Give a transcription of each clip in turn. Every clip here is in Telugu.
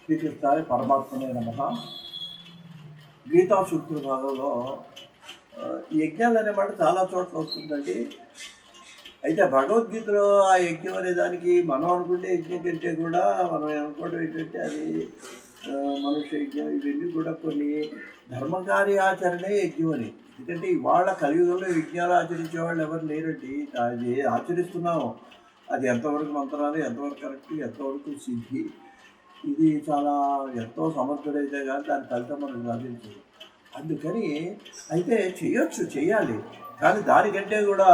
శ్రీకృష్ణాయ పరమాత్మనే నమః. గీతా సూత్ర భాగంలో యజ్ఞాలు అనే మాట చాలా చోట్ల వస్తుందండి. అయితే భగవద్గీతలో ఆ యజ్ఞం అనే దానికి మనం అనుకుంటే యజ్ఞం కంటే కూడా మనం అనుకోవడం ఏంటంటే అది మనుష్య యజ్ఞం ఇవన్నీ కూడా కొన్ని ధర్మకార్యాచరణే యజ్ఞం అని. ఎందుకంటే ఇవాళ కలియుగంలో యజ్ఞాలు ఆచరించే వాళ్ళు ఎవరు లేరండి. అది ఆచరిస్తున్నాము, అది ఎంతవరకు మంత్రాలు, ఎంతవరకు కరెక్ట్, ఎంతవరకు సిద్ధి, ఇది చాలా ఎంతో సమర్థుడైతే కానీ దాని ఫలితం మనకు సాధించదు. అందుకని అయితే చేయొచ్చు, చేయాలి. కానీ దానికంటే కూడా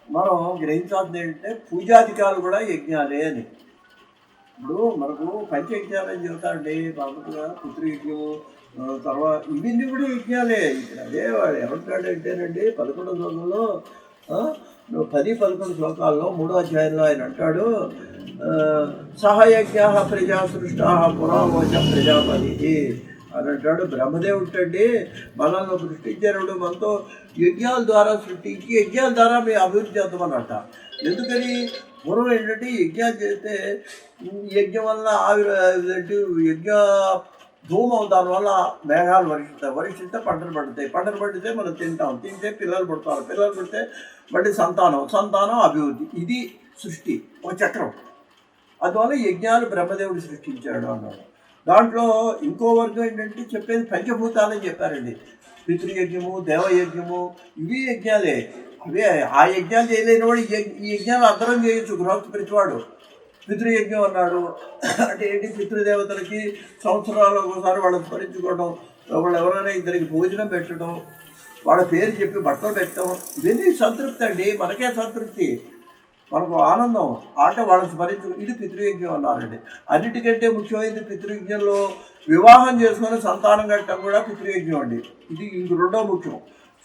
మనం గ్రహించాల్సింది ఏంటంటే పూజాధికారులు కూడా యజ్ఞాలే అని. ఇప్పుడు మనకు పంచయజ్ఞాలు అని చెబుతాండి మామూలుగా, పితృయజ్ఞము, తర్వాత ఇవన్నీ కూడా యజ్ఞాలే. ఇక్కడ అదే వాడు ఏమంటాడంటేనండి 11వ శ్లోకంలో 10-11 శ్లోకాల్లో 3వ అధ్యాయంలో ఆయన అంటాడు, సహయజ్ఞ ప్రజా సృష్టా పురావోచ ప్రజాపతి అని అంటాడు. బ్రహ్మదేవుడండి మనల్ని సృష్టించాడు, మనతో యజ్ఞాల ద్వారా సృష్టించి యజ్ఞాల ద్వారా మేము అభివృద్ధి చేద్దామన్నట. ఎందుకని? పూర్వం ఏంటంటే యజ్ఞాలు చేస్తే యజ్ఞం వల్ల యజ్ఞ ధూమం, దానివల్ల మేఘాలు వర్షిస్తే పంటలు పండితే మనం తింటే పిల్లలు పుడితే మళ్ళీ సంతానం అభివృద్ధి. ఇది సృష్టి, ఒక చక్రం. అందువల్ల యజ్ఞాలు బ్రహ్మదేవుడు సృష్టించాడు అన్నాడు. దాంట్లో ఇంకో వర్గం ఏంటంటే చెప్పేది పంచభూతాలని చెప్పారండి. పితృయజ్ఞము, దేవయజ్ఞము, ఇవి యజ్ఞాలే. అవే ఆ యజ్ఞాలు చేయలేని వాడు ఈ యజ్ఞాలు అందరం చేయొచ్చు. గృహస్థ ప్రతివాడు పితృయజ్ఞం అన్నాడు అంటే ఏంటి? పితృదేవతలకి సంవత్సరాలు ఒకసారి వాళ్ళని స్మరించుకోవడం, వాళ్ళు ఎవరైనా ఇద్దరికి భోజనం పెట్టడం, వాళ్ళ పేరు చెప్పి బట్టలు పెట్టడం, ఇవన్నీ సంతృప్తి అండి. మనకే సంతృప్తి, మనకు ఆనందం. అంటే వాళ్ళని స్మరించు, ఇది పితృయజ్ఞం అన్నారండి. అన్నిటికంటే ముఖ్యమైనది పితృయజ్ఞంలో వివాహం చేసుకుని సంతానం కట్టడం కూడా పితృయజ్ఞం అండి. ఇది ఇంక రెండో ముఖ్యం.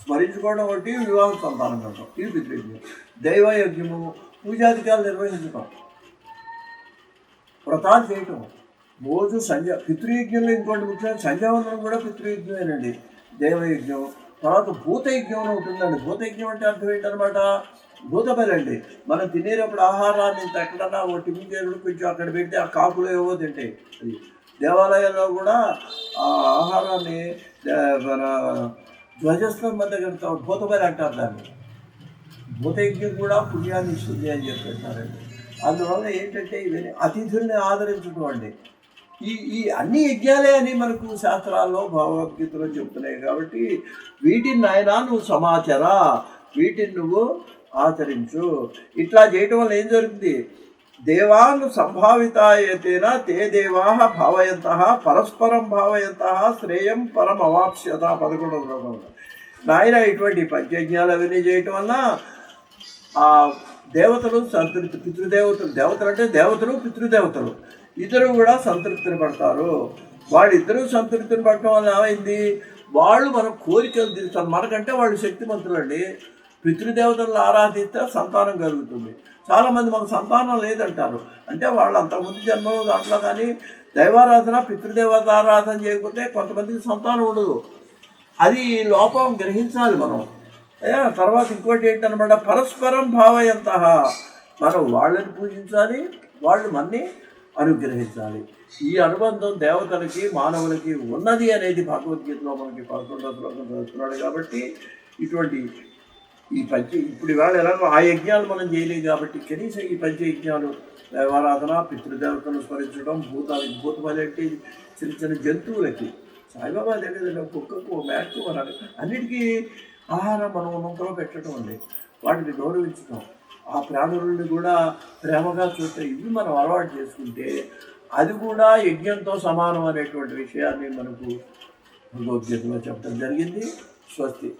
స్మరించుకోవడం ఒకటి, వివాహం సంతానం కట్టడం, ఇది పితృయజ్ఞం. దైవయజ్ఞము, పూజాధికారులు నిర్వహించడం, వ్రతాలు చేయటం, రోజు పితృయజ్ఞంలో ఇంకోటి ముఖ్యంగా సంధ్యావందనం కూడా పితృయజ్ఞమేనండి. దైవయజ్ఞం. తర్వాత భూతయజ్ఞం ఉంటుందండి. భూతయజ్ఞం అంటే అర్థం ఏంటనమాట? భూతబలండి. మనం తినేటప్పుడు ఆహారాన్ని ఎక్కడన్నా ఓ టిఫిన్ కొంచెం అక్కడ పెడితే ఆ కాకులు ఏవో తింటాయి. అది దేవాలయాల్లో కూడా ఆ ఆహారాన్ని మన ధ్వజస్తం మధ్య కడతాం, భూతబలి అంటారు దాన్ని. భూతయజ్ఞం కూడా పుణ్యాన్ని ఇస్తుంది అని చెప్తున్నారండి. అందువల్ల ఏంటంటే ఇవన్నీ అతిథుల్ని ఆదరించడం అండి. ఈ అన్ని యజ్ఞాలే అని మనకు శాస్త్రాల్లో భగవద్గీతలో చెప్తున్నాయి. కాబట్టి వీటిని నాయనా నువ్వు సమాచారా, వీటిని నువ్వు ఆచరించు. ఇట్లా చేయటం వల్ల ఏం జరుగుతుంది? దేవాను సంభావితాయతేన తే దేవా భావయంత పరస్పరం భావయంత శ్రేయం పరం అవాప్స్యత. 11వ శ్లోకంలో నాయన ఇటువంటి పంచయజ్ఞాలు అవన్నీ చేయటం వల్ల ఆ దేవతలు సంతృప్తి, దేవతలు అంటే దేవతలు పితృదేవతలు ఇద్దరు కూడా సంతృప్తిని పడతారు. వాళ్ళిద్దరూ సంతృప్తిని పడటం వల్ల ఏమైంది? వాళ్ళు మన కోరికలు తీరుస్తారు. మనకంటే వాళ్ళు శక్తిమంతులండి. పితృదేవతలను ఆరాధిస్తే సంతానం కలుగుతుంది. చాలామంది మనకు సంతానం లేదంటారు. అంటే వాళ్ళు అంతకుముందు జన్మలో దాంట్లో కానీ దైవారాధన, పితృదేవత ఆరాధన చేయకపోతే కొంతమందికి సంతానం ఉండదు. అది లోపం గ్రహించాలి మనం. తర్వాత ఇంకోటి ఏంటనమాట, పరస్పరం భావయంత. మనం వాళ్ళని పూజించాలి, వాళ్ళు మనని అనుగ్రహించాలి. ఈ అనుబంధం దేవతలకి మానవులకి ఉన్నది అనేది భగవద్గీతలో మనకి 11వ శ్లోకం చదువుతున్నాడు. కాబట్టి ఇటువంటి ఇప్పుడు ఇవాళ ఎలాగో ఆ యజ్ఞాలు మనం చేయలేదు కాబట్టి కనీసం ఈ పంచయజ్ఞాలు, దేవారాధన, పితృదేవతను స్మరించడం, భూతబలి అంటే చిన్న జంతువులకి, సాయిబాబా తెలియదు, కుక్కకు, మేకకు, అన్నిటికీ ఆహారం మనం నూకలో పెట్టడం అండి. వాటిని గౌరవించడం, ఆ ప్రాణులని కూడా ప్రేమగా చూడటం, ఇవి మనం అలవాటు చేసుకుంటే అది కూడా యజ్ఞంతో సమానం అనేటువంటి విషయాన్ని మనకు భగవద్గీతలో చెప్పడం జరిగింది. స్వస్తి.